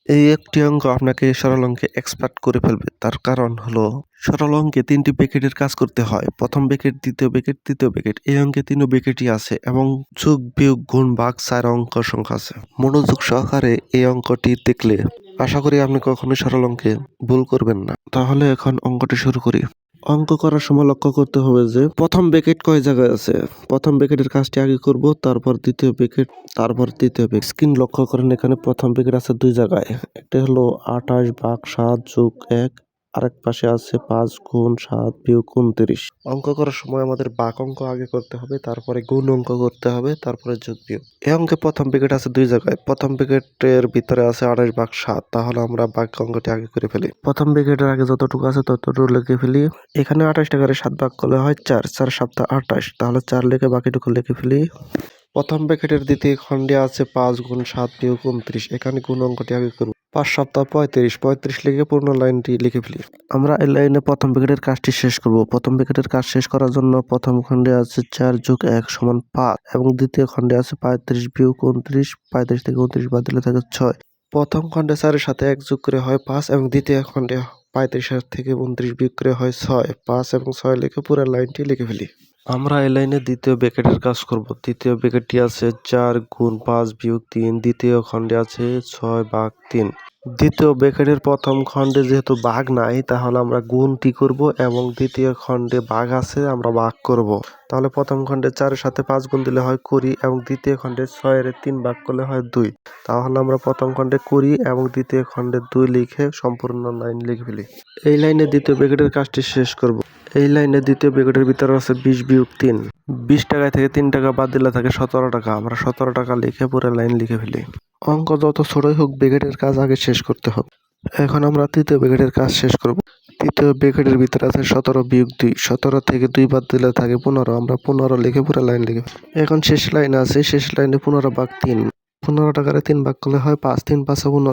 এই একটি অঙ্ক আপনাকে সরল অঙ্কে এক্সপার্ট করে ফেলবে। তার কারণ হলো সরল অঙ্কে ৩টি ব্র্যাকেটের কাজ করতে হয়। প্রথম ব্র্যাকেট, দ্বিতীয় ব্র্যাকেট, তৃতীয় ব্র্যাকেট। এই অঙ্কে ৩ ব্র্যাকেটই আছে এবং যোগ, বিয়োগ, গুণ, ভাগ ৪ অঙ্ক সংখ্যা আছে। মনোযোগ সহকারে এই অঙ্কটি দেখলে আশা করি আপনি কখনোই সরল অঙ্কে ভুল করবেন না। তাহলে এখন অঙ্কটি শুরু করি। অঙ্ক করার সময় লক্ষ্য করতে হবে যে প্রথম ব্র্যাকেট কয় জায়গায় আছে। প্রথম ব্র্যাকেটের কাজটি আগে করব, তারপর দ্বিতীয় ব্র্যাকেট, তারপর তৃতীয় ব্র্যাকেট। স্ক্রিন লক্ষ্য করেন, এখানে প্রথম ব্র্যাকেট আছে 2 জায়গায়। একটা হলো 28 ভাগ 7 যোগ 1, আরেক পাশে আছে 5 গুণ 7 বিয়োগ 29। অঙ্ক করার সময় আমাদের ভাগ অঙ্ক আগে করতে হবে, তারপরে গুণ অঙ্ক করতে হবে, তারপরে যোগ বিয়োগ। এই অঙ্কে প্রথম ব্র্যাকেট আছে 2 জায়গায়। প্রথম ব্র্যাকেটের ভিতরে আছে 28 ভাগ 7, তাহলে আমরা ভাগ অঙ্কটি আগে করে ফেলি। প্রথম ব্র্যাকেটের আগে যতটুকু আছে ততটুকু লিখে ফেলি। এখানে 28 টাকারে 7 ভাগ করলে হয় 4, 4 7 28, তাহলে 4 লিখে বাকিটুকু লিখে ফেলি। প্রথম ব্র্যাকেটের দ্বিতীয় খণ্ডে আছে 5 গুণ 7 বিয়োগ 29, এখানে গুণ অঙ্কটি আগে করব। 5 7 35, 35 লিখে পূর্ণ লাইনটি লিখে ফেলি। আমরা এই লাইনে প্রথম ব্র্যাকেটের কাজটি শেষ করব। প্রথম ব্র্যাকেটের কাজ শেষ করার জন্য প্রথম খণ্ডে আছে 4 যোগ 1 সমান 5 এবং দ্বিতীয় খণ্ডে আছে 35 বিয়োগ 29, 35 থেকে 29 বাদ দিলে থাকে 6। প্রথম খণ্ডে 4 এর সাথে 1 যোগ করে হয় 5 এবং দ্বিতীয় খণ্ডে 35 থেকে 29 বিয়োগ করে হয় 6। 5 এবং 6 লিখে পুরো লাইনটি লিখে ফেলি। আমরা এই লাইনে দ্বিতীয় ব্র্যাকেটের কাজ করব। তৃতীয় ব্র্যাকেটটি আছে 4 গুণ 5 বিয়োগ 3, দ্বিতীয় খণ্ডে আছে 6 ভাগ 3। দ্বিতীয় ব্র্যাকেটের প্রথম খণ্ডে যেহেতু ভাগ নাই, তাহলে আমরা গুণটি করব এবং দ্বিতীয় খণ্ডে ভাগ আছে আমরা ভাগ করব। তাহলে প্রথম খণ্ডে 4 এর সাথে 5 গুণ দিলে হয় 20 এবং দ্বিতীয় খণ্ডে 6 এর 3 ভাগ করলে হয় 2। তাহলে আমরা প্রথম খণ্ডে 20 এবং দ্বিতীয় খণ্ডে 2 লিখে সম্পূর্ণ লাইন লিখে ফেলি। এই লাইনে দ্বিতীয় ব্র্যাকেটের কাজটি শেষ করব। এই লাইনে দ্বিতীয় ব্র্যাকেটের ভিতরে আছে 20 বিয়োগ 3। 20 টাকা থেকে 3 টাকা বাদ দিলে থাকে 17 টাকা। আমরা 17 টাকা লিখে পুরো লাইন লিখে ফেলি। অঙ্ক যত ছোটই হোক ব্র্যাকেটের কাজ আগে শেষ করতে হবে। এখন আমরা তৃতীয় ব্র্যাকেটের কাজ শেষ করব। তৃতীয় ব্র্যাকেটের ভিতরে আছে 17 বিয়োগ 2। 17 থেকে 2 বাদ দিলে থাকে 15। আমরা 15 লিখে পুরো লাইন লিখে ফেলি। এখন শেষ লাইন আছে, শেষ লাইনে 15 ভাগ 3। 15 টাকারে 3 ভাগ করলে হয় 5, 3 5 15।